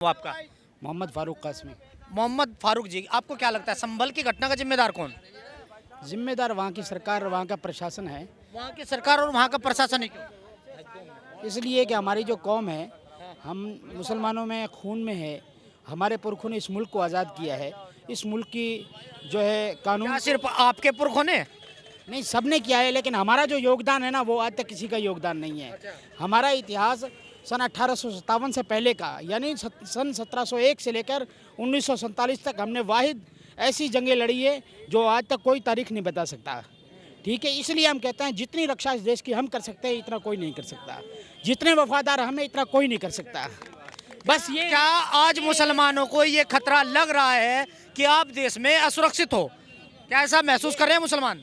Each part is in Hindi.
वो आपका मोहम्मद फारूक कासमी। मोहम्मद फारूक जी, आपको क्या लगता है संभल की घटना का जिम्मेदार कौन? जिम्मेदार वहाँ की सरकार, वहाँ का प्रशासन है। वहाँ की सरकार और वहाँ का प्रशासन ही क्यों? इसलिए कि हमारी जो कौम है, हम मुसलमानों में खून में है। हमारे पुरखों ने इस मुल्क को आज़ाद किया है। इस मुल्क की जो है कानून क्या सिर्फ आपके पुरखों ने? नहीं, सबने किया है, लेकिन हमारा जो योगदान है ना, वो आज तक किसी का योगदान नहीं है। हमारा इतिहास सन 1857 से पहले का, यानी सन 1701 से लेकर 1947 तक हमने वाहिद ऐसी जंगें लड़ी है जो आज तक कोई तारीख नहीं बता सकता। ठीक है, इसलिए हम कहते हैं जितनी रक्षा इस देश की हम कर सकते हैं, इतना कोई नहीं कर सकता। जितने वफादार हमें, इतना कोई नहीं कर सकता। बस ये क्या आज मुसलमानों को ये खतरा लग रहा है कि आप देश में असुरक्षित हो? क्या ऐसा महसूस कर रहे हैं मुसलमान?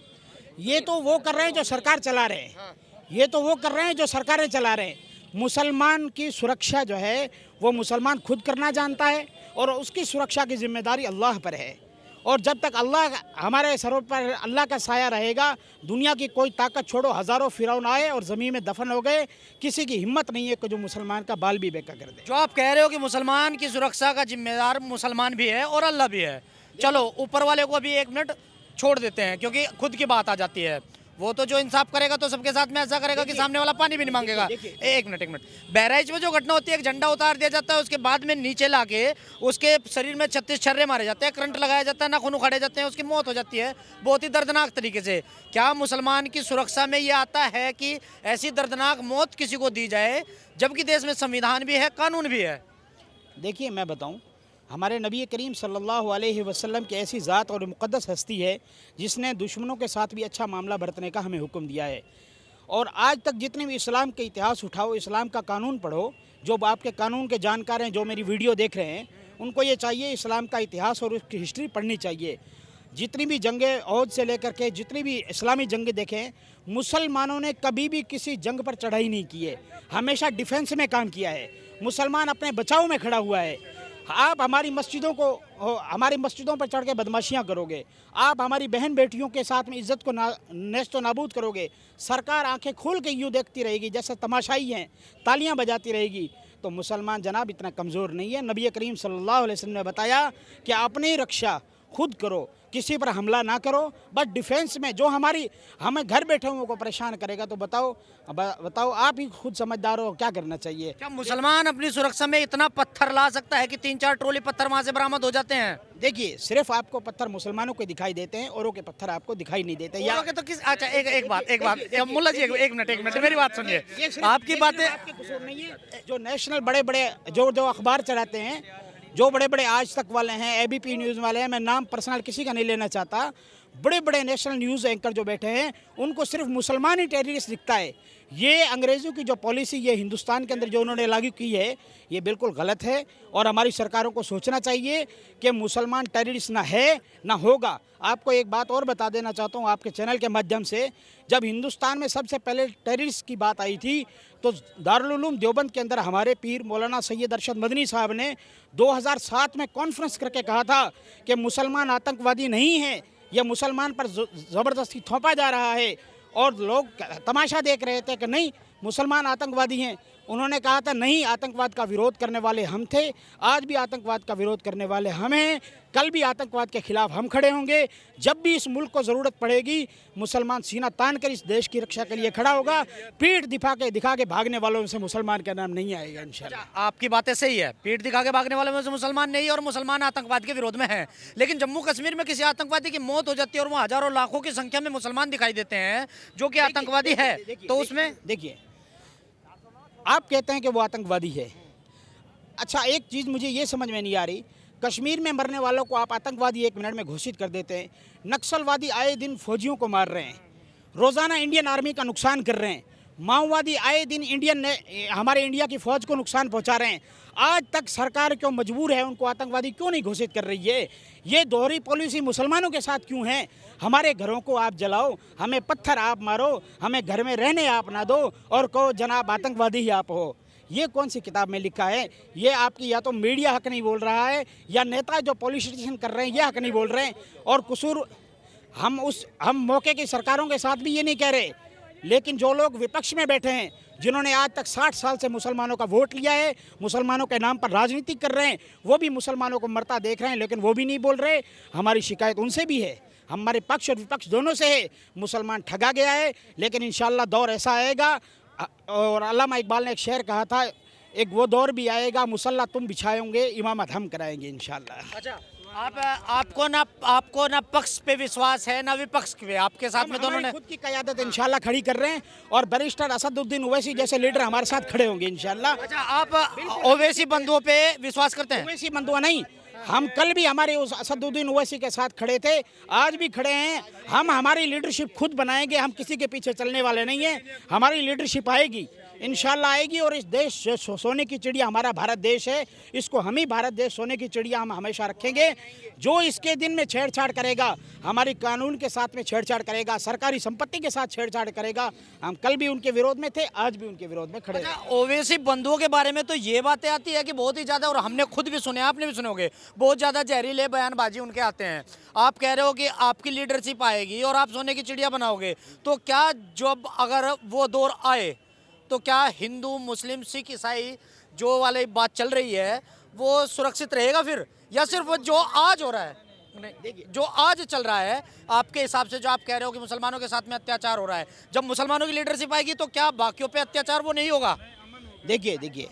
ये तो वो कर रहे हैं जो सरकार चला रहे हैं। ये तो वो कर रहे हैं जो सरकारें चला रहे हैं। मुसलमान की सुरक्षा जो है वो मुसलमान खुद करना जानता है, और उसकी सुरक्षा की जिम्मेदारी अल्लाह पर है। और जब तक अल्लाह हमारे सरों पर अल्लाह का साया रहेगा, दुनिया की कोई ताकत छोड़ो, हज़ारों फिरौन आए और ज़मीन में दफन हो गए, किसी की हिम्मत नहीं है कि जो मुसलमान का बाल भी बेका कर दे। जो आप कह रहे हो कि मुसलमान की सुरक्षा का जिम्मेदार मुसलमान भी है और अल्लाह भी है, चलो ऊपर वाले को अभी एक मिनट छोड़ देते हैं क्योंकि खुद की बात आ जाती है। वो तो जो इंसाफ करेगा तो सबके साथ में ऐसा करेगा कि सामने वाला पानी भी नहीं मांगेगा। एक मिनट, बहराइच में जो घटना होती है, एक झंडा उतार दिया जाता है, उसके बाद में नीचे लाके उसके शरीर में 36 छर्रे मारे जाते हैं, करंट लगाया जाता है, नाखून उखाड़े जाते हैं, उसकी मौत हो जाती है बहुत ही दर्दनाक तरीके से। क्या मुसलमान की सुरक्षा में ये आता है कि ऐसी दर्दनाक मौत किसी को दी जाए, जबकि देश में संविधान भी है, कानून भी है? देखिए, मैं बताऊं, हमारे नबी करीम सल्लल्लाहु अलैहि वसल्लम की ऐसी ज़ात और मुक़द्दस हस्ती है जिसने दुश्मनों के साथ भी अच्छा मामला बरतने का हमें हुक्म दिया है। और आज तक जितने भी इस्लाम के इतिहास उठाओ, इस्लाम का कानून पढ़ो, जो आपके कानून के जानकार हैं, जो मेरी वीडियो देख रहे हैं, उनको ये चाहिए इस्लाम का इतिहास और उसकी हिस्ट्री पढ़नी चाहिए। जितनी भी जंगें औद से लेकर के जितनी भी इस्लामी जंगें देखें, मुसलमानों ने कभी भी किसी जंग पर चढ़ाई नहीं की है, हमेशा डिफेंस में काम किया है। मुसलमान अपने बचाव में खड़ा हुआ है। आप हमारी मस्जिदों पर चढ़ के बदमाशियाँ करोगे, आप हमारी बहन बेटियों के साथ में इज़्ज़त को नेस्तो नाबूद करोगे, सरकार आंखें खोल के यूँ देखती रहेगी जैसे तमाशाई हैं, तालियां बजाती रहेगी, तो मुसलमान जनाब इतना कमज़ोर नहीं है। नबी करीम सल्लल्लाहु अलैहि वसल्लम ने बताया कि अपनी रक्षा खुद करो, किसी पर हमला ना करो, बट डिफेंस में जो हमें घर बैठे हुए को परेशान करेगा, तो बताओ आप ही खुद समझदार हो, क्या करना चाहिए। क्या मुसलमान अपनी सुरक्षा में इतना पत्थर ला सकता है कि 3-4 ट्रोली पत्थर वहां से बरामद हो जाते हैं? देखिए, सिर्फ आपको पत्थर मुसलमानों के दिखाई देते हैं, औरों के पत्थर आपको दिखाई नहीं देते। या तो किस अच्छा एक बात मुल्ला जी, एक मिनट मेरी बात सुनिए। आपकी बातें आपके कसूर नहीं है। जो नेशनल बड़े बड़े जो अखबार चलाते हैं, जो बड़े बड़े आज तक वाले हैं, एबीपी न्यूज़ वाले हैं, मैं नाम पर्सनल किसी का नहीं लेना चाहता, बड़े बड़े नेशनल न्यूज़ एंकर जो बैठे हैं, उनको सिर्फ मुसलमान ही टेररिस्ट दिखता है। ये अंग्रेज़ों की जो पॉलिसी ये हिंदुस्तान के अंदर जो उन्होंने लागू की है, ये बिल्कुल गलत है। और हमारी सरकारों को सोचना चाहिए कि मुसलमान टेररिस्ट ना है ना होगा। आपको एक बात और बता देना चाहता हूँ आपके चैनल के माध्यम से, जब हिंदुस्तान में सबसे पहले टेररिस्ट की बात आई थी, तो दारुल उलूम देवबंद के अंदर हमारे पीर मौलाना सैयद अरशद मदनी साहब ने 2007 में कॉन्फ्रेंस करके कहा था कि मुसलमान आतंकवादी नहीं है, यह मुसलमान पर ज़बरदस्ती थोपा जा रहा है, और लोग तमाशा देख रहे थे कि नहीं मुसलमान आतंकवादी हैं। उन्होंने कहा था नहीं, आतंकवाद का विरोध करने वाले हम थे, आज भी आतंकवाद का विरोध करने वाले हम हैं, कल भी आतंकवाद के खिलाफ हम खड़े होंगे। जब भी इस मुल्क को ज़रूरत पड़ेगी, मुसलमान सीना तान कर इस देश की रक्षा के लिए खड़ा होगा। पीठ दिखा के भागने वालों में से मुसलमान का नाम नहीं आएगा इंशाल्लाह। आपकी बातें सही है, पीठ दिखा के भागने वालों में से मुसलमान नहीं, और मुसलमान आतंकवाद के विरोध में है। लेकिन जम्मू कश्मीर में किसी आतंकवादी की मौत हो जाती है और वहाँ हजारों लाखों की संख्या में मुसलमान दिखाई देते हैं जो कि आतंकवादी है, तो उसमें देखिए, आप कहते हैं कि वो आतंकवादी है। अच्छा, एक चीज़ मुझे ये समझ में नहीं आ रही, कश्मीर में मरने वालों को आप आतंकवादी 1 मिनट में घोषित कर देते हैं। नक्सलवादी आए दिन फौजियों को मार रहे हैं, रोज़ाना इंडियन आर्मी का नुकसान कर रहे हैं, माओवादी आए दिन हमारे इंडिया की फ़ौज को नुकसान पहुंचा रहे हैं। आज तक सरकार क्यों मजबूर है, उनको आतंकवादी क्यों नहीं घोषित कर रही है? ये दोहरी पॉलिसी मुसलमानों के साथ क्यों है? हमारे घरों को आप जलाओ, हमें पत्थर आप मारो, हमें घर में रहने आप ना दो, और कहो जनाब आतंकवादी ही आप हो। ये कौन सी किताब में लिखा है? ये आपकी या तो मीडिया हक नहीं बोल रहा है, या नेता जो पॉलिटिशियन कर रहे हैं ये हक नहीं बोल रहे हैं। और कसूर हम मौके की सरकारों के साथ भी ये नहीं कह रहे लेकिन जो लोग विपक्ष में बैठे हैं, जिन्होंने आज तक 60 साल से मुसलमानों का वोट लिया है, मुसलमानों के नाम पर राजनीति कर रहे हैं, वो भी मुसलमानों को मरता देख रहे हैं, लेकिन वो भी नहीं बोल रहे। हमारी शिकायत उनसे भी है, हमारे पक्ष और विपक्ष दोनों से है। मुसलमान ठगा गया है, लेकिन इंशाल्लाह दौर ऐसा आएगा। और अल्लामा इकबाल ने एक शेर कहा था, एक वो दौर भी आएगा, मुसल्ला तुम बिछाएंगे, इमामत हम कराएंगे इंशाल्लाह। अच्छा, आपको ना पक्ष पे विश्वास है ना विपक्ष पे, आपके साथ में दोनों ने खुद की क़यादत इंशाल्लाह खड़ी कर रहे हैं और बैरिस्टर असदुद्दीन ओवैसी जैसे लीडर हमारे साथ खड़े होंगे इंशाल्लाह। अच्छा, आप ओवैसी बंधुओं पे विश्वास करते हैं? ओवैसी बंधुआ नहीं, हम कल भी हमारे उस असदुद्दीन ओवैसी के साथ खड़े थे, आज भी खड़े हैं। हम हमारी लीडरशिप खुद बनाएंगे, हम किसी के पीछे चलने वाले नहीं हैं। हमारी लीडरशिप आएगी, इंशाल्लाह आएगी। और इस देश सोने की चिड़िया हमारा भारत देश है, इसको हम ही भारत देश सोने की चिड़िया हम हमेशा रखेंगे। जो इसके दिन में छेड़छाड़ करेगा, हमारी कानून के साथ में छेड़छाड़ करेगा, सरकारी संपत्ति के साथ छेड़छाड़ करेगा, हम कल भी उनके विरोध में थे, आज भी उनके विरोध में खड़े हैं। ओवैसी बंधुओं के बारे में तो ये बातें आती है कि बहुत ही ज़्यादा, और हमने खुद भी सुने, आपने भी सुने होंगे, बहुत ज़्यादा जहरीले बयानबाजी उनके आते हैं। आप कह रहे हो कि आपकी लीडरशिप आएगी और आप सोने की चिड़िया बनाओगे, तो क्या जब अगर वो दौर आए तो क्या हिंदू मुस्लिम सिख ईसाई जो वाली बात चल रही है वो सुरक्षित रहेगा फिर, या सिर्फ जो आज हो रहा है? नहीं, जो आज चल रहा है आपके हिसाब से, जो आप कह रहे हो कि मुसलमानों के साथ में अत्याचार हो रहा है, जब मुसलमानों की लीडरशिप आएगी तो क्या बाकियों पे अत्याचार वो नहीं होगा? देखिए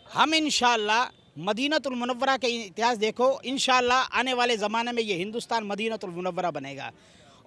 हम इंशाल्लाह मदीनतुल मुनव्वरा के इतिहास देखो, इंशाल्लाह आने वाले ज़माने में ये हिंदुस्तान मदीनतुल मुनव्वरा बनेगा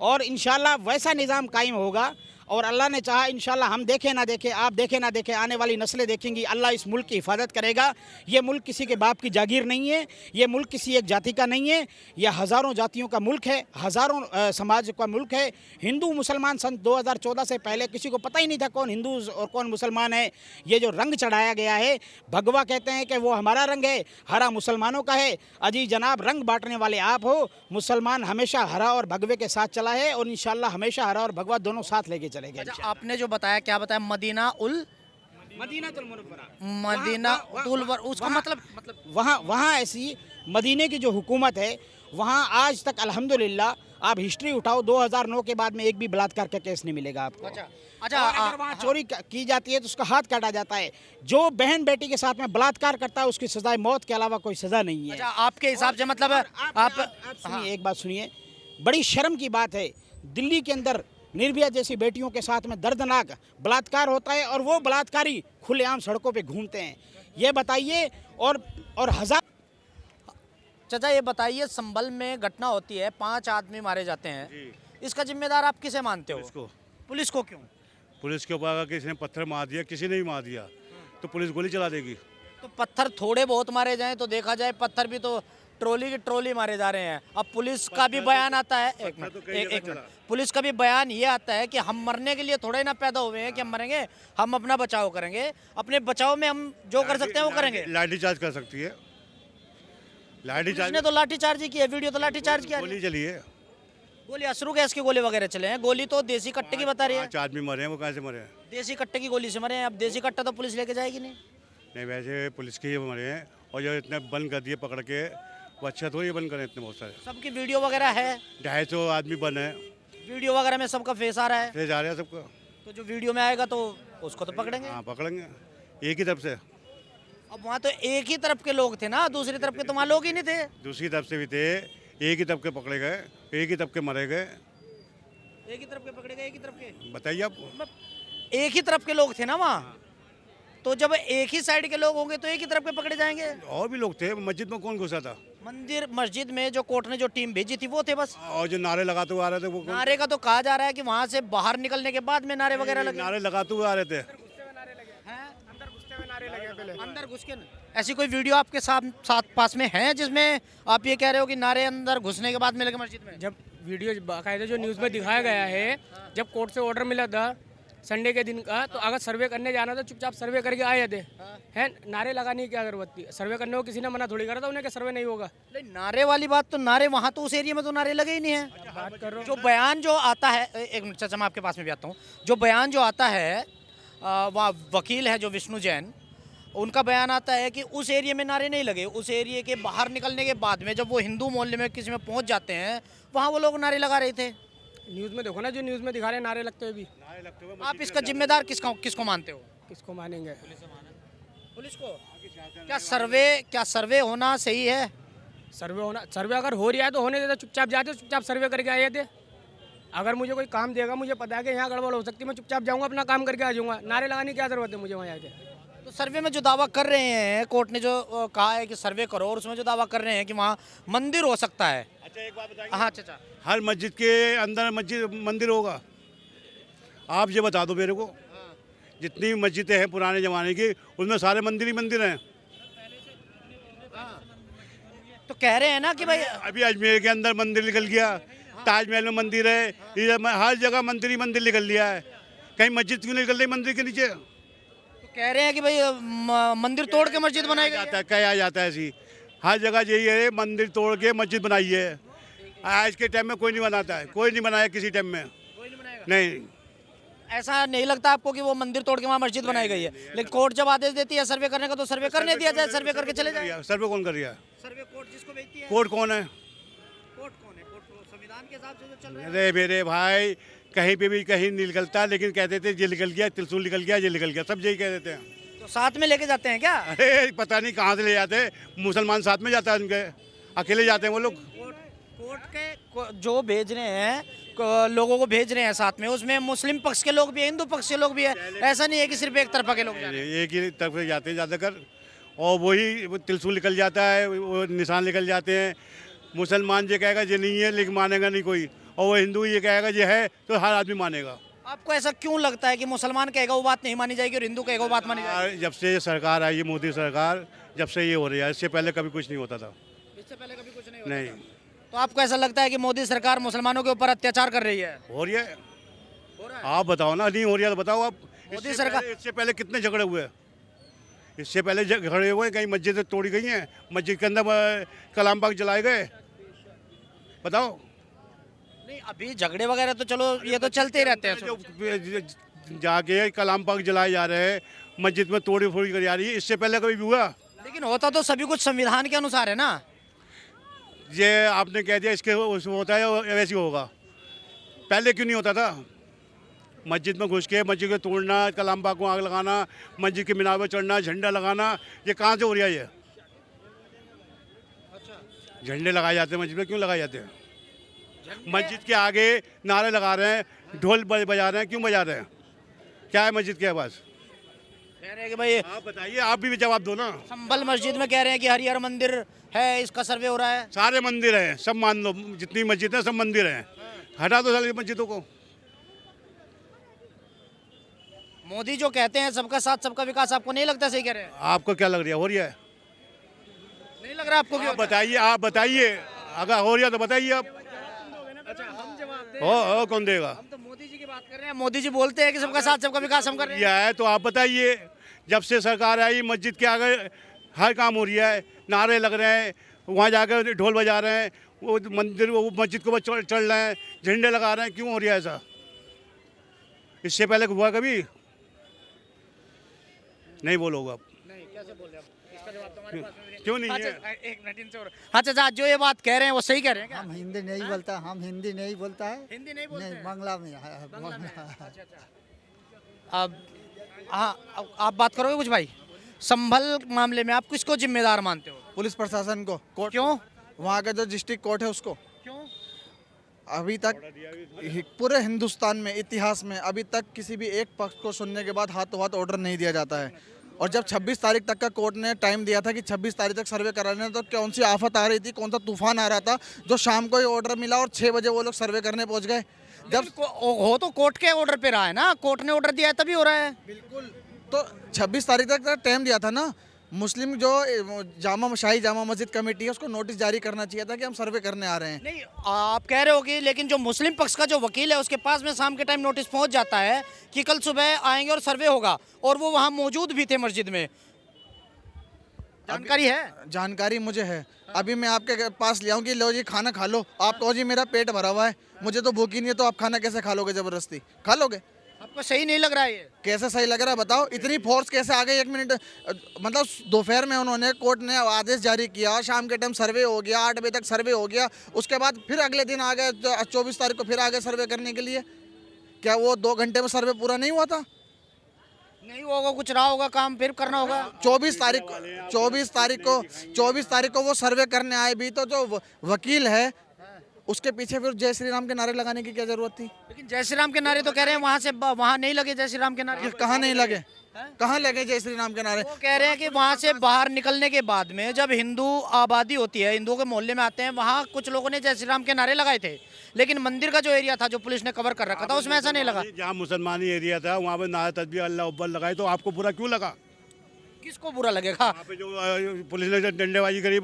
और इंशाल्लाह वैसा निज़ाम कायम होगा। और अल्लाह ने चाहा इंशाल्लाह हम देखें ना देखें, आप देखें ना देखें, आने वाली नस्लें देखेंगी, अल्लाह इस मुल्क की हिफाजत करेगा। ये मुल्क किसी के बाप की जागीर नहीं है, ये मुल्क किसी एक जाति का नहीं है, ये हज़ारों जातियों का मुल्क है, हज़ारों समाज का मुल्क है। हिंदू मुसलमान सन 2014 से पहले किसी को पता ही नहीं था कौन हिंदू और कौन मुसलमान है। ये जो रंग चढ़ाया गया है, भगवा कहते हैं कि वो हमारा रंग है, हरा मुसलमानों का है। अजी जनाब, रंग बांटने वाले आप हो। मुसलमान हमेशा हरा और भगवे के साथ चला है और इंशाल्लाह हमेशा हरा और भगवा दोनों साथ लेके चलेंगे। अच्छा, आपने जो बताया, क्या बताया, मदीनातुल मुनव्वरा, उसका मतलब वहाँ ऐसी मदीने की जो हुकूमत है, वहाँ आज तक अल्हम्दुलिल्लाह आप हिस्ट्री उठाओ, 2009 के बाद में एक भी बलात्कार का केस नहीं मिलेगा आपको। अच्छा, अगर वहाँ चोरी की जाती है तो उसका हाथ काटा जाता है। जो बहन बेटी के साथ में बलात्कार करता है उसकी सजा मौत के अलावा कोई सजा नहीं है। अच्छा, आपके हिसाब से मतलब आप सुनिए, एक बात सुनिए, बड़ी शर्म की बात है, दिल्ली के अंदर निर्भया जैसी बेटियों के साथ में दर्दनाक बलात्कार होता है और वो बलात्कारी खुलेआम सड़कों पे घूमते हैं। ये बताइए। और हजार चाचा, ये बताइए, संभल में घटना होती है, 5 आदमी मारे जाते हैं, इसका जिम्मेदार आप किसे मानते हो? पुलिस को क्यों? पुलिस के ऊपर अगर किसी ने पत्थर मार दिया, किसी ने भी मार दिया, तो पुलिस गोली चला देगी। तो पत्थर थोड़े बहुत मारे जाएं तो देखा जाए, पत्थर भी तो ट्रॉली की ट्रॉली मारे जा रहे हैं। अब पुलिस का भी बयान आता है, एक मिनट, पुलिस का भी बयान ये आता है कि हम मरने के लिए थोड़े ना पैदा हुए हैं कि हम मरेंगे, हम अपना बचाव करेंगे, अपने बचाव में हम जो कर सकते हैं वो करेंगे। लाठी चार्ज कर सकती है, लाठी चार्ज ने तो लाठी चार्ज ही की है, वीडियो तो लाठी चार्ज किया, गोली चली है, गोली अश्रु गैस की गोली वगैरह चले हैं, गोली तो देसी कट्टे की बता रही है। 5 आदमी मरे हैं, वो कहाँ से मरे हैं? देसी कट्टे की गोली से मरे हैं। अब देसी कट्टा तो पुलिस लेके जाएगी नहीं। नहीं, वैसे पुलिस के ही मरे हैं, और जो इतने बंद कर दिए पकड़ के, वो अच्छा थोड़ी बंद करें इतने बहुत सारे। सबकी वीडियो वगैरह है, 250 आदमी बंद है, वीडियो वगैरह में सबका फेस आ रहा है, फेस आ रहा है सबका। तो जो वीडियो में आएगा तो उसको तो पकड़ेंगे। हाँ, पकड़ेंगे एक ही तरफ से। अब वहाँ तो एक ही तरफ के लोग थे ना, दूसरी तरफ के तो वहाँ लोग ही नहीं थे। दूसरी तरफ से भी थे, एक ही तरफ के पकड़े गए, एक ही तरफ के मरे गए। एक ही तरफ के पकड़े गए, एक ही तरफ के, बताइए आप। एक ही तरफ के लोग थे ना वहाँ, तो जब एक ही साइड के लोग होंगे तो एक ही तरफ के पकड़े जाएंगे। और भी लोग थे, मस्जिद में कौन घुसा था? मस्जिद में जो कोर्ट ने जो टीम भेजी थी वो थे बस। और जो नारे लगाते हुए आ रहे थे वो नारे का तो कहा जा रहा है कि वहाँ से बाहर निकलने के बाद में नारे वगैरह लगे। नारे लगाते हुए आ रहे थे, अंदर घुस के ऐसी कोई वीडियो आपके साथ पास में है जिसमें आप ये कह रहे हो कि नारे अंदर घुसने के बाद में लगे मस्जिद में? जब वीडियो बाकायदा जो न्यूज़ में दिखाया गया है, जब कोर्ट से ऑर्डर मिला था संडे के दिन का, तो अगर सर्वे करने जाना था चुपचाप सर्वे करके आए थे, है नारे लगाने की क्या जरूरत थी? सर्वे करने को किसी ने मना थोड़ी करा था उन्हें कि सर्वे नहीं होगा। नहीं, नारे वाली बात तो, नारे वहाँ तो उस एरिया में तो नारे लगे ही नहीं है। बात कर रहा हूँ जो बयान जो आता है, एक मिनट चाचा मैं आपके पास में भी आता हूँ, जो बयान जो आता है वहाँ वकील है जो विष्णु जैन, उनका बयान आता है कि उस एरिया में नारे नहीं लगे, उस एरिया के बाहर निकलने के बाद में जब वो हिंदू मोहल्ले में किसी में पहुँच जाते हैं वहाँ वो लोग नारे लगा रहे थे। न्यूज़ में देखो ना, जो न्यूज़ में दिखा रहे हैं नारे लगते हुए भी। आप इसका जिम्मेदार किसको मानते हो? किसको मानेंगे? पुलिस को। क्या सर्वे होना सही है? सर्वे अगर हो रहा है तो होने देते, चुपचाप जाते, चुपचाप सर्वे करके आए थे। अगर मुझे कोई काम देगा, मुझे पता है कि यहाँ गड़बड़ हो सकती है, मैं चुपचाप जाऊँगा, अपना काम करके आ जाऊँगा। नारे लगाने की क्या जरूरत है मुझे वहाँ जाके? तो सर्वे में जो दावा कर रहे हैं, कोर्ट ने जो कहा है कि सर्वे करो, और उसमें जो दावा कर रहे हैं कि वहाँ मंदिर हो सकता है। अच्छा एक बात बताइए, हाँ चाचा, हर मस्जिद के अंदर मंदिर होगा? आप ये बता दो मेरे को, जितनी मस्जिदें हैं पुराने ज़माने की, उनमें सारे मंदिर ही मंदिर हैं। तो कह रहे हैं ना कि भाई अभी अजमेर के अंदर मंदिर निकल गया, ताजमहल में मंदिर है, हर जगह मंदिर ही मंदिर निकल लिया है। कहीं मस्जिद क्यों निकल रही मंदिर के नीचे? तो कह रहे हैं कि भाई मंदिर तोड़ के मस्जिद बनाई गई जाता है। है, कहा जाता है ऐसी, हर जगह यही है, मंदिर तोड़ के मस्जिद बनाई है। आज के टाइम में कोई नहीं बनाता है, कोई नहीं बनाया किसी टाइम में, कोई नहीं बनाएगा। नहीं। ऐसा नहीं लगता आपको कि वो मंदिर तोड़ के वहाँ मस्जिद बनाई गई है? लेकिन कोर्ट जब आदेश देती है सर्वे करने का, तो सर्वे करने दिया जाए, सर्वे करके चले जाए। सर्वे कौन कर रहा है? सर्वे कोर्ट जिसको भेजती है। कोर्ट कौन है? कोर्ट कौन है? कोर्ट तो संविधान के हिसाब से जो चल रहा है। अरे मेरे भाई, कहीं पे भी कहीं नहीं निकलता, लेकिन कहते थे ये निकल गया, त्रिशूल निकल गया, ये निकल गया, सब यही कह देते हैं। तो साथ में लेके जाते हैं क्या? अरे पता नहीं कहाँ से ले जाते हैं, मुसलमान साथ में जाता है उनके, अकेले जाते हैं वो लोग। कोर्ट के जो भेज रहे हैं, लोगों को भेज रहे हैं साथ में, उसमें मुस्लिम पक्ष के लोग भी हैं, हिंदू पक्ष के लोग भी है। ऐसा नहीं है कि सिर्फ एक तरफा के लोग जा रहे हैं। एक ही तरफ से जाते हैं ज़्यादातर, और वही वो त्रिशूल निकल जाता है, वो निशान निकल जाते हैं। मुसलमान ये कहेगा ये नहीं है, लेकिन मानेगा नहीं कोई, और वो हिंदू ये कहेगा ये है, तो हर आदमी मानेगा। आपको ऐसा क्यों लगता है कि मुसलमान कहेगा वो बात नहीं मानी जाएगी और हिंदू कहेगा वो बात मानी जाएगी? जब से ये सरकार आई है, मोदी सरकार, जब से ये हो रही है, इससे पहले कभी कुछ नहीं होता था। इससे पहले कभी कुछ नहीं नहीं तो आपको ऐसा लगता है कि मोदी सरकार मुसलमानों के ऊपर अत्याचार कर रही है? हो रही है। आप बताओ ना, नहीं हो रही है तो बताओ आप। मोदी सरकार इससे पहले कितने झगड़े हुए? इससे पहले झगड़े हुए, कहीं मस्जिदें तोड़ी गई हैं, मस्जिद के अंदर कलाम बाग जलाए गए, बताओ। नहीं, अभी झगड़े वगैरह तो चलो ये तो चलते ही रहते हैं। जो जाके कलाम बाग जलाए जा रहे हैं, मस्जिद में तोड़ी फोड़ी करी जा रही है, इससे पहले कभी भी हुआ? लेकिन होता तो सभी कुछ संविधान के अनुसार है ना। ये आपने कह दिया इसके उसमें होता है, वैसे ही होगा। पहले क्यों नहीं होता था? मस्जिद में घुस के मस्जिद को तोड़ना, कलाम बाग को आग लगाना, मस्जिद के मीनार पर चढ़ना, झंडा लगाना, ये कहाँ से हो रहा है? ये झंडे लगाए जाते हैं मस्जिद में, क्यों लगाए जाते हैं? मस्जिद के आगे नारे लगा रहे हैं, ढोल बजा रहे हैं, क्यों बजा रहे हैं? क्या है मस्जिद के पास? कह रहे हैं कि भाई आप बताइए, आप भी जवाब दो ना। संभल मस्जिद में कह रहे हैं कि हरिहर मंदिर है, इसका सर्वे हो रहा है। सारे मंदिर हैं, सब मान लो, जितनी मस्जिद है सब मंदिर हैं, हटा दो सारी मस्जिदों को। मोदी जो कहते हैं सबका साथ सबका विकास, आपको नहीं लगता सही कह रहे हैं? आपको क्या लग रहा है, हो रहा है? नहीं लग रहा आपको? आप बताइए, आप बताइए, अगर हो रहा तो बताइए आप। अच्छा, हम जवाब हो कौन देगा? हम तो मोदी जी की बात कर रहे हैं। मोदी जी बोलते हैं कि सबका साथ सबका विकास हम कर रहे हैं। यह है तो आप बताइए, जब से सरकार आई मस्जिद के आगे हर काम हो रहा है, नारे लग रहे हैं, वहाँ जाकर ढोल बजा रहे हैं, वो मंदिर वो मस्जिद को चढ़ रहे हैं, झंडे लगा रहे हैं, क्यों हो रहा है ऐसा? इससे पहले हुआ कभी? नहीं बोलोगे आप? नहीं, कैसे बोल रहे हैं आप? इसका जवाब तो हमारे पास में नहीं। क्यों नहीं अच्छा, है? एक मिनट इनसे और। अच्छा साहब, जो ये बात कह रहे हैं वो सही कह रहे हैं क्या? हम हिंदी नहीं बोलता, हम हिंदी नहीं बोलता है। हिंदी नहीं बोलते नहीं, हैं? बांग्ला में है। बांग्ला में। अच्छा अच्छा। अब हाँ, आप बात करोगे कुछ भाई? संभल मामले में आप किसको जिम्मेदार मानते हो? पुलिस प्रशासन को, कोर्ट, क्यों? वहाँ का जो डिस्ट्रिक्ट कोर्ट है उसको। क्यों? अभी तक पूरे हिंदुस्तान में, इतिहास में अभी तक किसी भी एक पक्ष को सुनने के बाद हाथों हाथ ऑर्डर नहीं दिया जाता है। और जब 26 तारीख तक का कोर्ट ने टाइम दिया था कि 26 तारीख तक सर्वे कराने, तो कौन सी आफत आ रही थी, कौन सा तूफान आ रहा था, जो शाम को ही ऑर्डर मिला और 6 बजे वो लोग सर्वे करने पहुंच गए। जब हो तो कोर्ट के ऑर्डर पे रहा है ना, कोर्ट ने ऑर्डर दिया है तभी हो रहा है। बिल्कुल, तो 26 तारीख तक का टाइम दिया था ना। मुस्लिम जो शाही जामा मस्जिद कमेटी है, उसको नोटिस जारी करना चाहिए था कि हम सर्वे करने आ रहे हैं। नहीं, आप कह रहे हो कि, लेकिन जो मुस्लिम पक्ष का जो वकील है उसके पास में शाम के टाइम नोटिस पहुंच जाता है कि कल सुबह आएंगे और सर्वे होगा, और वो वहां मौजूद भी थे मस्जिद में। जानकारी है? जानकारी मुझे है। अभी मैं आपके पास ले आऊँ कि लो जी खाना खा लो, आप कहो जी मेरा पेट भरा हुआ है, मुझे तो भूख ही नहीं है, तो आप खाना कैसे खा लोगे? जबरदस्ती खा लोगे? आप आपको सही नहीं लग रहा है ये? कैसे सही लग रहा है बताओ? इतनी फोर्स कैसे आ गई? 1 मिनट मतलब दोपहर में उन्होंने कोर्ट ने आदेश जारी किया, शाम के टाइम सर्वे हो गया, 8 बजे तक सर्वे हो गया, उसके बाद फिर अगले दिन आ गए 24 तारीख को फिर आ गए सर्वे करने के लिए। क्या वो 2 घंटे में सर्वे पूरा नहीं हुआ था? नहीं होगा, कुछ रहा होगा काम, फिर करना होगा। 24 तारीख को वो सर्वे करने आए भी, तो जो वकील है उसके पीछे फिर जय श्री राम के नारे लगाने की क्या जरूरत थी? लेकिन जय श्री राम के नारे तो कह रहे हैं वहां से वहां नहीं लगे जय श्री राम के नारे। ये कहाँ नहीं लगे? कहाँ लगे जय श्री राम के नारे? वो कह रहे हैं कि वहां से बाहर निकलने के बाद में जब हिंदू आबादी होती है, हिंदुओं के मोहल्ले में आते हैं, वहां कुछ लोगों ने जय श्री राम के नारे लगाए थे, लेकिन मंदिर का जो एरिया था जो पुलिस ने कवर कर रखा था उसमें ऐसा नहीं लगा। जहाँ मुसलमानी एरिया था वहाँ पे नारा तस्बीह अल्लाह अकबर लगाए, तो आपको बुरा क्यों लगा? किसको बुरा लगेगा? वहाँ पे जो पुलिस ने डंडेबाजी करी,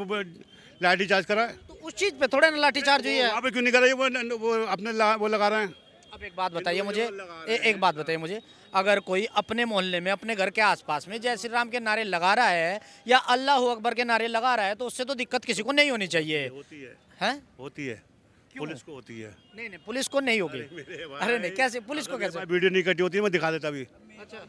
लाठी चार्ज करा है, तो उस चीज पे थोड़े ना लाठीचार्ज हुई है। वहाँ पे क्यों नहीं कराई? वो अपने वो लगा रहे हैं। अब एक बात बताइए मुझे, एक बात बताइए मुझे, अगर कोई अपने मोहल्ले में अपने घर के आसपास में जय श्री राम के नारे लगा रहा है या अल्लाह अकबर के नारे लगा रहा है, तो उससे तो दिक्कत किसी को नहीं होनी चाहिए। होती है, हैं? होती है, पुलिस को होती है। नहीं नहीं, पुलिस को नहीं होगी। अरे नहीं, कैसे पुलिस को कैसे? वीडियो नहीं कटी होती मैं दिखा देता अभी। अच्छा,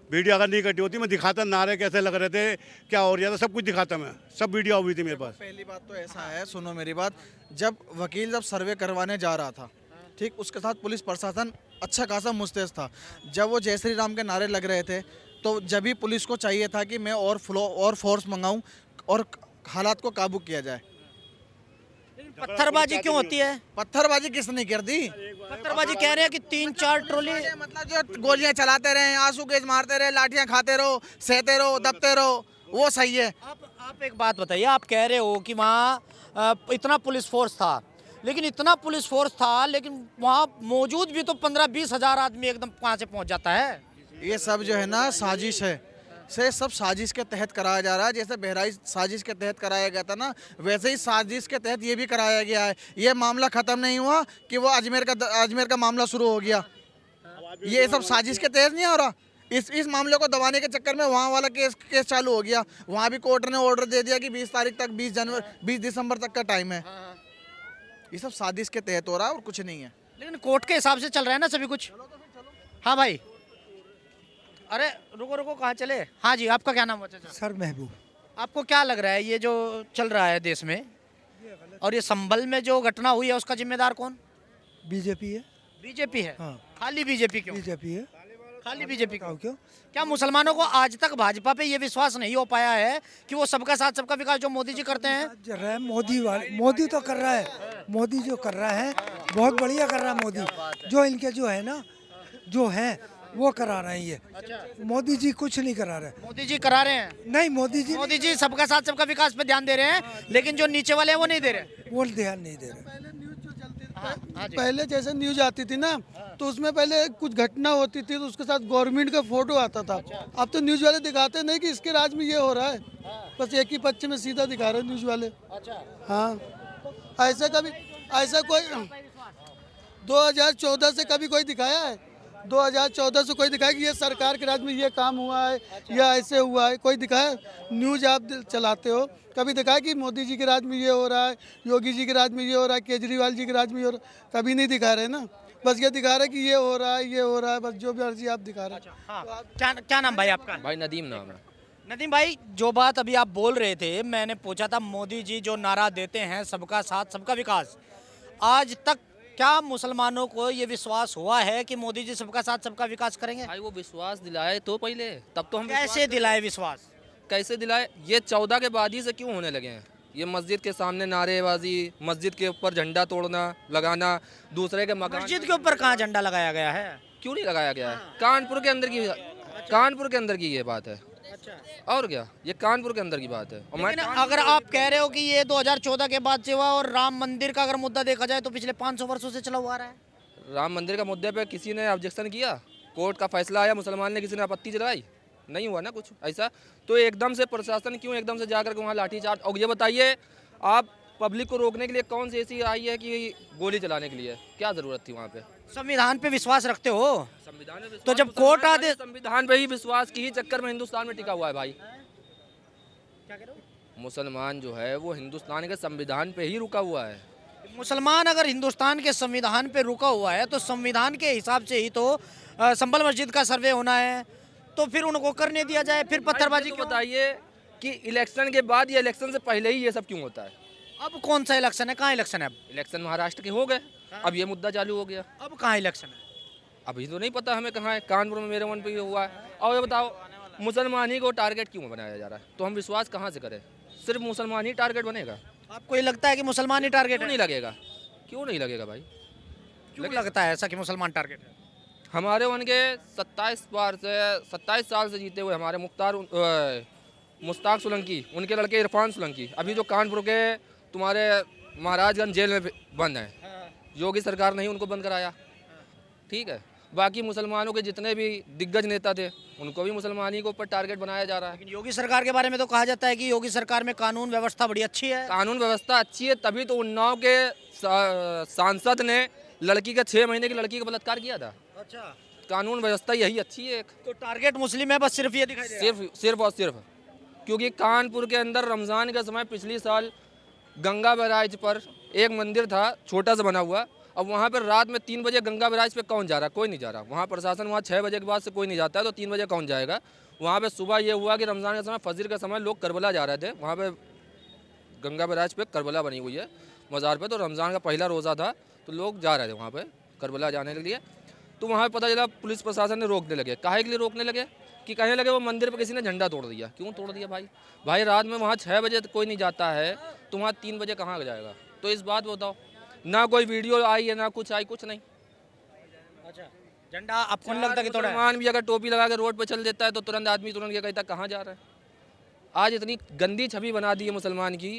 वीडियो अगर नहीं कटी होती मैं दिखाता, नारे कैसे लग रहे थे, क्या हो रहा था, सब कुछ दिखाता मैं, सब वीडियो हुई थी मेरे पास। पहली बात तो ऐसा है, सुनो मेरी बात, जब वकील जब सर्वे करवाने जा रहा था, ठीक, उसके साथ पुलिस प्रशासन अच्छा खासा मुस्तैद था। जब वो जय श्री राम के नारे लग रहे थे तो जब भी पुलिस को चाहिए था कि मैं और फोर्स मंगाऊं और हालात को काबू किया जाए। पत्थरबाजी क्यों होती है? पत्थरबाजी किसने कर दी? पत्थरबाजी कह रहे हैं कि 3-4 ट्रॉली, मतलब जो गोलियां चलाते रहे, आंसू गैस मारते रहे, लाठियां खाते रहो, सहते रहो, दबते रहो, वो सही है। आप एक बात बताइए, आप कह रहे हो कि वहाँ इतना पुलिस फोर्स था, लेकिन इतना पुलिस फोर्स था लेकिन वहाँ मौजूद भी तो 15-20 हज़ार आदमी एकदम कहाँ से पहुँच जाता है? ये सब जो है ना साजिश है, से सब साजिश के तहत कराया जा रहा है। जैसे बहराइच साजिश के तहत कराया गया था ना, वैसे ही साजिश के तहत ये भी कराया गया है। ये मामला ख़त्म नहीं हुआ कि वो अजमेर का मामला शुरू हो गया। ये सब साजिश के तहत नहीं हो रहा। इस मामले को दबाने के चक्कर में वहाँ वाला केस चालू हो गया। वहाँ भी कोर्ट ने ऑर्डर दे दिया कि 20 तारीख तक 20 दिसंबर तक का टाइम है। ये सब साजिश के तहत हो रहा है और कुछ नहीं है। लेकिन कोर्ट के हिसाब से चल रहा है ना सभी कुछ। हाँ भाई, अरे रुको रुको, कहाँ चले? हाँ जी, आपका क्या नाम है? सर महबूब। आपको क्या लग रहा है ये जो चल रहा है देश में, और ये संभल में जो घटना हुई है उसका जिम्मेदार कौन? बीजेपी है। बीजेपी है? हाँ। खाली बीजेपी क्यों? बीजेपी है। खाली बीजेपी क्यों? क्यों? क्या मुसलमानों को आज तक भाजपा पे ये विश्वास नहीं हो पाया है कि वो सबका साथ सबका विकास जो मोदी जी करते हैं? कर रहा है मोदी तो कर रहा है। मोदी जो कर रहा है बहुत बढ़िया कर रहा है मोदी। जो इनके जो है ना, जो है वो करा रहे हैं ये। मोदी जी कुछ नहीं करा रहे। मोदी जी करा रहे हैं? नहीं, मोदी जी सबका साथ सबका विकास पे ध्यान दे रहे हैं, लेकिन जो नीचे वाले हैं वो नहीं दे रहे। वो ध्यान नहीं दे रहे। पहले जैसे न्यूज आती थी ना, तो उसमें पहले कुछ घटना होती थी तो उसके साथ गवर्नमेंट का फोटो आता था। अब तो न्यूज वाले दिखाते नहीं कि इसके राज्य में ये हो रहा है, बस एक ही पक्ष में सीधा दिखा रहे हैं न्यूज वाले। हाँ, ऐसा कोई 2014 से कभी कोई दिखाया है? 2014 से कोई दिखाया कि ये सरकार के राज्य में ये काम हुआ है या ऐसे हुआ है? कोई दिखाया? न्यूज आप चलाते हो, कभी दिखाया कि मोदी जी के राज्य में ये हो रहा है, योगी जी के राज्य में ये हो रहा है, केजरीवाल जी के राज्य में ये हो रहा है? कभी नहीं दिखा रहे ना, बस ये दिखा रहे कि ये हो रहा है, ये हो रहा है, बस जो भी अर्जी आप दिखा रहे हैं। हाँ। क्या नाम भाई आपका? भाई नदीम नाम है। नदीम भाई, जो बात अभी आप बोल रहे थे, मैंने पूछा था मोदी जी जो नारा देते हैं सबका साथ सबका विकास, आज तक क्या मुसलमानों को ये विश्वास हुआ है कि मोदी जी सबका साथ सबका विकास करेंगे? भाई वो विश्वास दिलाए तो पहले, तब तो हम कैसे दिलाए विश्वास? कैसे दिलाए? ये 14 के बाद ही से क्यों होने लगे हैं? ये मस्जिद के सामने नारेबाजी, मस्जिद के ऊपर झंडा तोड़ना लगाना, दूसरे के मकान। मस्जिद के ऊपर कहाँ झंडा लगाया गया है? क्यों नहीं लगाया गया है? कानपुर के अंदर की ये बात है। और क्या, ये कानपुर के अंदर की बात है। और लेकिन अगर आप कह रहे हो कि ये 2014 के बाद से हुआ, और राम मंदिर का अगर मुद्दा देखा जाए तो पिछले 500 वर्षों से चला हुआ आ रहा है। राम मंदिर का मुद्दे पे किसी ने ऑब्जेक्शन किया? कोर्ट का फैसला आया, मुसलमान ने किसी ने आपत्ति जलाई? नहीं हुआ ना कुछ ऐसा। तो एकदम से प्रशासन क्यों एकदम से जाकर के वहाँ लाठीचार्ज? और ये बताइए, आप पब्लिक को रोकने के लिए कौन सी ऐसी आई है कि गोली चलाने के लिए? क्या जरूरत थी वहाँ पे? संविधान पे विश्वास रखते हो? संविधान में तो जब कोर्ट आदेश, संविधान पे ही विश्वास की ही चक्कर में हिंदुस्तान में टिका हुआ है भाई। क्या कह रहे हो? मुसलमान जो है वो हिंदुस्तान के संविधान पे ही रुका हुआ है। मुसलमान अगर हिंदुस्तान के संविधान पे रुका हुआ है तो संविधान के हिसाब से ही तो संभल मस्जिद का सर्वे होना है, तो फिर उनको करने दिया जाए, फिर पत्थरबाजी तो क्यों? बताइए कि इलेक्शन के बाद या इलेक्शन से पहले ही ये सब क्यों होता है? अब कौन सा इलेक्शन है, कहाँ इलेक्शन है? इलेक्शन महाराष्ट्र के हो गए, अब ये मुद्दा चालू हो गया। अब कहाँ इलेक्शन है? अभी तो नहीं पता हमें कहाँ है, कानपुर में मेरे मन पे ये हुआ है। और ये बताओ मुसलमान ही को टारगेट क्यों बनाया जा रहा है? तो हम विश्वास कहाँ से करें? सिर्फ मुसलमान ही टारगेट बनेगा? आपको ये लगता है कि मुसलमान ही टारगेट क्यों है? नहीं लगेगा? क्यों नहीं लगेगा भाई? क्यों लगता है ऐसा कि मुसलमान टारगेट है? हमारे उनके 27 साल से जीते हुए हमारे मुश्ताक सोलंकी, उनके लड़के इरफान सोलंकी अभी जो कानपुर के तुम्हारे महाराजगंज जेल में बंद हैं, योगी सरकार ने ही उनको बंद कराया। ठीक है, बाकी मुसलमानों के जितने भी दिग्गज नेता थे उनको भी मुसलमान ही के ऊपर टारगेट बनाया जा रहा है। लेकिन योगी सरकार के बारे में तो कहा जाता है कि योगी सरकार में कानून व्यवस्था बड़ी अच्छी है। कानून व्यवस्था अच्छी है, तभी तो उन्नाव के सांसद ने लड़की का 6 महीने की लड़की का बलात्कार किया था। अच्छा, कानून व्यवस्था यही अच्छी है। तो टारगेट मुस्लिम है, बस सिर्फ ये दिखाई दे रहा है। सिर्फ और सिर्फ क्योंकि कानपुर के अंदर रमज़ान का समय पिछली साल गंगा बैराज पर एक मंदिर था छोटा सा बना हुआ। अब वहाँ पर रात में 3 बजे गंगा बैराज पे कौन जा रहा? कोई नहीं जा रहा। वहाँ प्रशासन वहाँ 6 बजे के बाद से कोई नहीं जाता है, तो 3 बजे कौन जाएगा? वहाँ पे सुबह ये हुआ कि रमज़ान के समय फजर के समय लोग करबला जा रहे थे। वहाँ पे गंगा बैराज पे करबला बनी हुई है मज़ार पे, तो रमज़ान का पहला रोज़ा था तो लोग जा रहे थे वहाँ पे करबला जाने के लिए। तो वहाँ पता चला पुलिस प्रशासन ने रोकने लगे। काहे के लिए रोकने लगे? कि कहने लगे वो मंदिर पे किसी ने झंडा तोड़ दिया। क्यों तोड़ दिया भाई रात में वहाँ 6 बजे कोई नहीं जाता है तो वहाँ 3 बजे कहाँ जाएगा? तो इस बात बताओ, ना कोई वीडियो आई है ना कुछ आई, कुछ नहीं। अच्छा, झंडा आपको नहीं लगता कि तोड़ा है? मुसलमान भी अगर टोपी लगा के रोड पे चल देता है तो तुरंत आदमी तुरंत ये कहता है कहाँ जा रहा है। आज इतनी गंदी छवि बना दी है मुसलमान की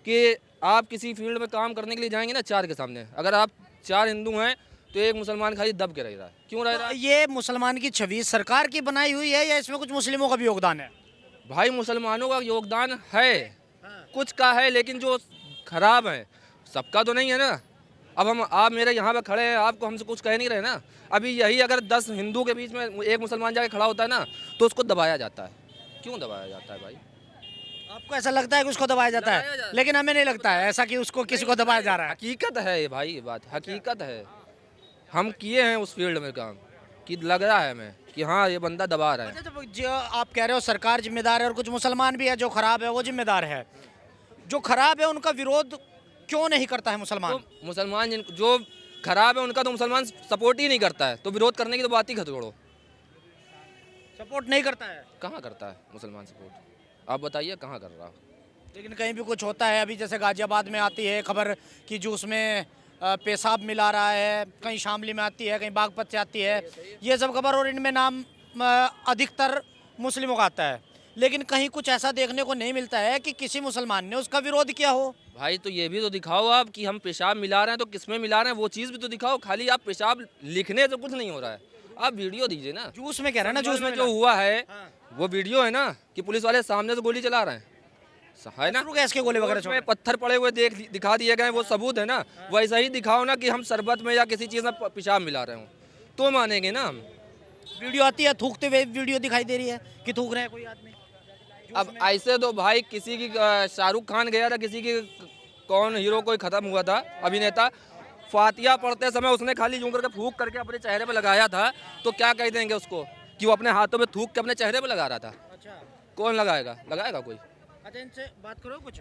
कि आप किसी फील्ड में काम करने के लिए जाएंगे ना 4 के सामने, अगर आप 4 हिंदू हैं तो एक मुसलमान खाली दब के रह रहा है। क्यों रह रहा है? ये मुसलमान की छवि सरकार की बनाई हुई है या इसमें कुछ मुस्लिमों का भी योगदान है? भाई मुसलमानों का योगदान है, कुछ का है, लेकिन जो खराब है सबका तो नहीं है ना। अब आप मेरे यहाँ पे खड़े हैं, आपको हमसे कुछ कह नहीं रहे ना। अभी यही अगर 10 हिंदू के बीच में एक मुसलमान जाके खड़ा होता है ना तो उसको दबाया जाता है। क्यों दबाया जाता है भाई? आपको ऐसा लगता है कि उसको दबाया जाता है? लेकिन हमें नहीं लगता है ऐसा कि उसको किसी को दबाया जा रहा है। हकीकत है ये भाई, ये बात हकीकत है। हम किए हैं उस फील्ड में काम कि लग रहा है हमें कि हाँ ये बंदा दबा रहा है। अच्छा, जब जो आप कह रहे हो सरकार जिम्मेदार है और कुछ मुसलमान भी है जो खराब है वो जिम्मेदार है, जो खराब है उनका विरोध क्यों नहीं करता है मुसलमान? तो मुसलमान जो खराब है उनका तो मुसलमान सपोर्ट ही नहीं करता है, तो विरोध करने की तो बात ही छोड़ो। सपोर्ट नहीं करता है? कहाँ करता है मुसलमान सपोर्ट? आप बताइए कहाँ कर रहा? लेकिन कहीं भी कुछ होता है, अभी जैसे गाजियाबाद में आती है खबर कि जो उसमें पेशाब मिला रहा है, कहीं शामली में आती है, कहीं बागपत से आती है, ये सब खबर, और इनमें नाम अधिकतर मुस्लिमों का आता है। लेकिन कहीं कुछ ऐसा देखने को नहीं मिलता है कि किसी मुसलमान ने उसका विरोध किया हो। भाई तो ये भी तो दिखाओ आप कि हम पेशाब मिला रहे हैं तो किसमें मिला रहे हैं, वो चीज़ भी तो दिखाओ। खाली आप पेशाब लिखने से कुछ नहीं हो रहा है, आप वीडियो दीजिए ना। जूस में कह रहे हैं ना, जूस में जो हुआ है वो वीडियो है ना कि पुलिस वाले सामने से गोली चला रहे हैं, है ना? गैस के गोले वगैरह उसमें पत्थर पड़े हुए दिखा दिए गए, वो सबूत है ना। वैसा ही दिखाओ ना कि हम शरबत में या किसी चीज़ में पेशाब मिला रहे हो तो मानेंगे ना हम। वीडियो आती है थूकते हुए, वीडियो दिखाई दे रही है कि थूक रहे हैं कोई आदमी। अब ऐसे तो भाई किसी की शाहरुख खान गया था, किसी की कौन हीरो कोई खत्म हुआ था अभिनेता, फातिया पढ़ते समय उसने खाली यूं करके फूंक करके अपने चेहरे पे लगाया था, तो क्या कह देंगे उसको कि वो अपने हाथों में थूक के अपने चेहरे पे लगा रहा था? अच्छा, कौन लगाएगा? लगाएगा कोई? अच्छा, इनसे बात करो कुछ।